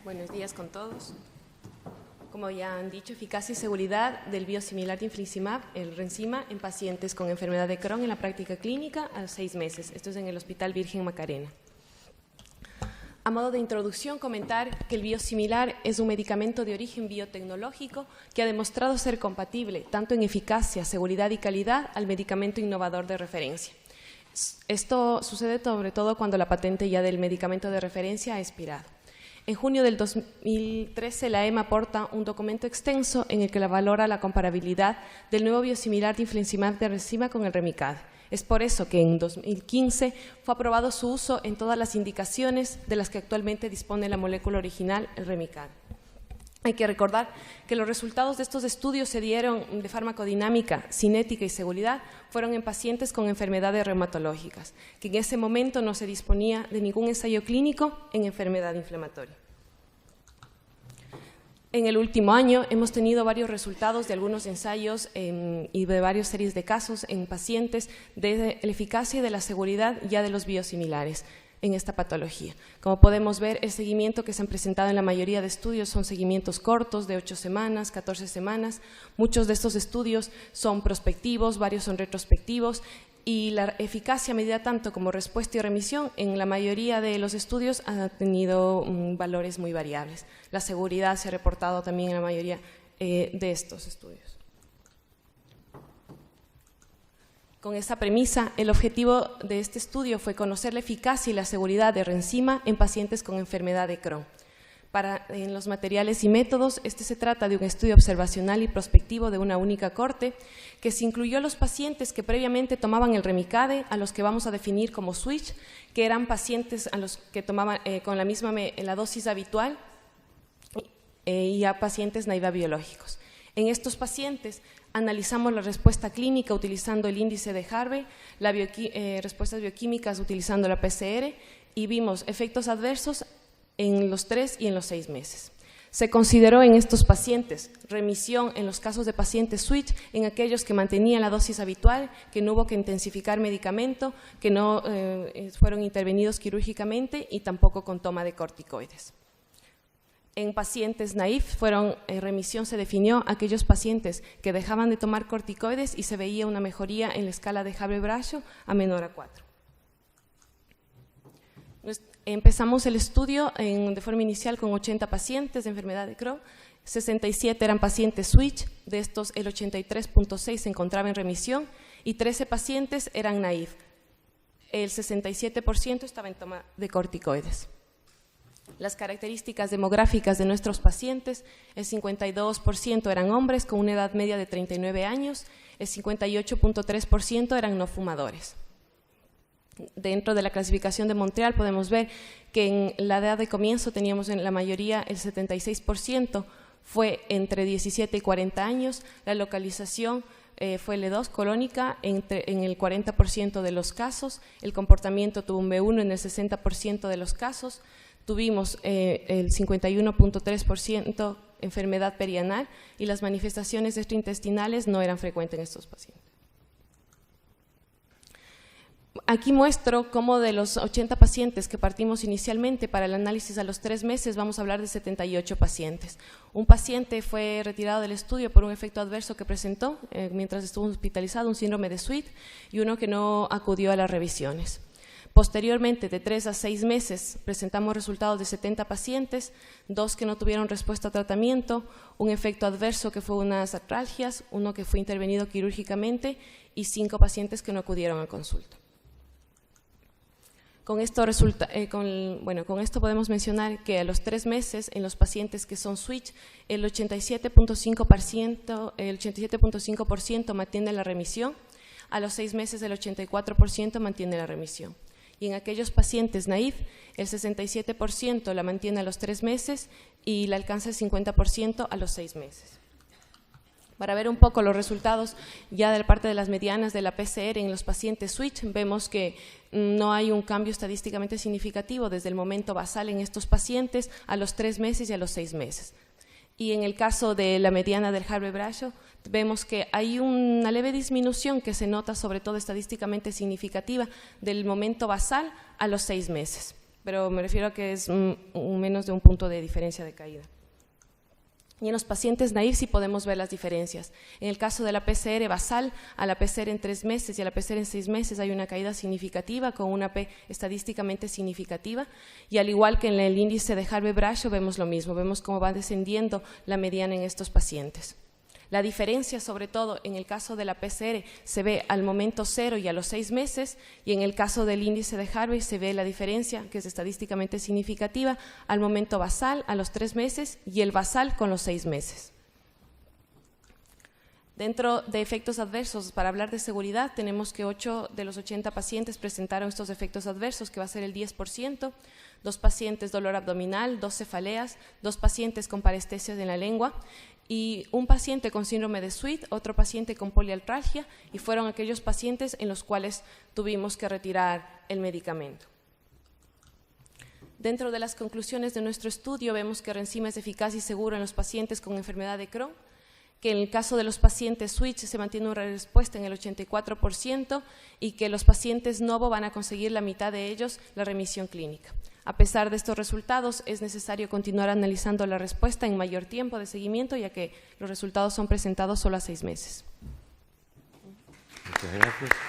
Buenos días con todos. Como ya han dicho, eficacia y seguridad del biosimilar de infliximab, el Rencima, en pacientes con enfermedad de Crohn en la práctica clínica a los 6 meses. Esto es en el Hospital Virgen Macarena. A modo de introducción, comentar que el biosimilar es un medicamento de origen biotecnológico que ha demostrado ser compatible, tanto en eficacia, seguridad y calidad, al medicamento innovador de referencia. Esto sucede sobre todo cuando la patente ya del medicamento de referencia ha expirado. En junio del 2013, la EMA aporta un documento extenso en el que valora la comparabilidad del nuevo biosimilar de infliximab de Rencima con el Remicade. Es por eso que en 2015 fue aprobado su uso en todas las indicaciones de las que actualmente dispone la molécula original, el Remicade. Hay que recordar que los resultados de estos estudios se dieron de farmacodinámica, cinética y seguridad, fueron en pacientes con enfermedades reumatológicas, que en ese momento no se disponía de ningún ensayo clínico en enfermedad inflamatoria. En el último año hemos tenido varios resultados de algunos ensayos y de varias series de casos en pacientes de la eficacia y de la seguridad ya de los biosimilares en esta patología. Como podemos ver, el seguimiento que se han presentado en la mayoría de estudios son seguimientos cortos de 8 semanas, 14 semanas. Muchos de estos estudios son prospectivos, varios son retrospectivos y la eficacia medida tanto como respuesta y remisión en la mayoría de los estudios ha tenido valores muy variables. La seguridad se ha reportado también en la mayoría de estos estudios. Con esta premisa, el objetivo de este estudio fue conocer la eficacia y la seguridad de Rencima en pacientes con enfermedad de Crohn. En los materiales y métodos, se trata de un estudio observacional y prospectivo de una única corte que se incluyó a los pacientes que previamente tomaban el Remicade, a los que vamos a definir como switch, que eran pacientes a los que tomaban con la dosis habitual y a pacientes naive biológicos. En estos pacientes analizamos la respuesta clínica utilizando el índice de Harvey, respuestas bioquímicas utilizando la PCR y vimos efectos adversos en los 3 y en los 6 meses. Se consideró en estos pacientes remisión en los casos de pacientes switch, en aquellos que mantenían la dosis habitual, que no hubo que intensificar medicamento, que no fueron intervenidos quirúrgicamente y tampoco con toma de corticoides. En pacientes naïf, remisión se definió aquellos pacientes que dejaban de tomar corticoides y se veía una mejoría en la escala de Harvey-Braccio a menor a 4. Empezamos el estudio de forma inicial con 80 pacientes de enfermedad de Crohn, 67 eran pacientes switch, de estos el 83.6 se encontraba en remisión y 13 pacientes eran naïf. El 67% estaba en toma de corticoides. Las características demográficas de nuestros pacientes, el 52% eran hombres con una edad media de 39 años, el 58.3% eran no fumadores. Dentro de la clasificación de Montreal podemos ver que en la edad de comienzo teníamos en la mayoría el 76% fue entre 17 y 40 años, la localización fue L2 colónica en el 40% de los casos, el comportamiento tuvo un B1 en el 60% de los casos, tuvimos el 51.3% enfermedad perianal y las manifestaciones extraintestinales no eran frecuentes en estos pacientes. Aquí muestro cómo de los 80 pacientes que partimos inicialmente para el análisis a los 3 meses vamos a hablar de 78 pacientes. Un paciente fue retirado del estudio por un efecto adverso que presentó mientras estuvo hospitalizado, un síndrome de Sweet, y uno que no acudió a las revisiones. Posteriormente, de 3 a 6 meses, presentamos resultados de 70 pacientes, 2 que no tuvieron respuesta a tratamiento, un efecto adverso que fue unas artralgias, uno que fue intervenido quirúrgicamente y 5 pacientes que no acudieron a consulta. Con esto podemos mencionar que a los 3 meses, en los pacientes que son switch, el 87.5% mantiene la remisión, a los 6 meses el 84% mantiene la remisión. Y en aquellos pacientes naïf, el 67% la mantiene a los 3 meses y la alcanza el 50% a los 6 meses. Para ver un poco los resultados ya de la parte de las medianas de la PCR en los pacientes switch, vemos que no hay un cambio estadísticamente significativo desde el momento basal en estos pacientes a los 3 meses y a los 6 meses. Y en el caso de la mediana del Harvey-Braccio, vemos que hay una leve disminución que se nota sobre todo estadísticamente significativa del momento basal a los 6 meses. pero me refiero a que es menos de un punto de diferencia de caída. Y en los pacientes naive sí podemos ver las diferencias. En el caso de la PCR basal, a la PCR en 3 meses y a la PCR en 6 meses hay una caída significativa con una P estadísticamente significativa, y al igual que en el índice de Harvey-Brascio vemos lo mismo, vemos cómo va descendiendo la mediana en estos pacientes. La diferencia, sobre todo, en el caso de la PCR se ve al momento 0 y a los 6 meses, y en el caso del índice de Harvey se ve la diferencia, que es estadísticamente significativa, al momento basal, a los 3 meses, y el basal con los 6 meses. Dentro de efectos adversos, para hablar de seguridad, tenemos que 8 de los 80 pacientes presentaron estos efectos adversos, que va a ser el 10%, 2 pacientes dolor abdominal, 2 cefaleas, 2 pacientes con parestesias en la lengua, y un paciente con síndrome de Sweet, otro paciente con poliartralgia, y fueron aquellos pacientes en los cuales tuvimos que retirar el medicamento. Dentro de las conclusiones de nuestro estudio vemos que Rencima es eficaz y seguro en los pacientes con enfermedad de Crohn, que en el caso de los pacientes switch se mantiene una respuesta en el 84% y que los pacientes novo van a conseguir la mitad de ellos la remisión clínica. A pesar de estos resultados, es necesario continuar analizando la respuesta en mayor tiempo de seguimiento, ya que los resultados son presentados solo a 6 meses. Muchas gracias.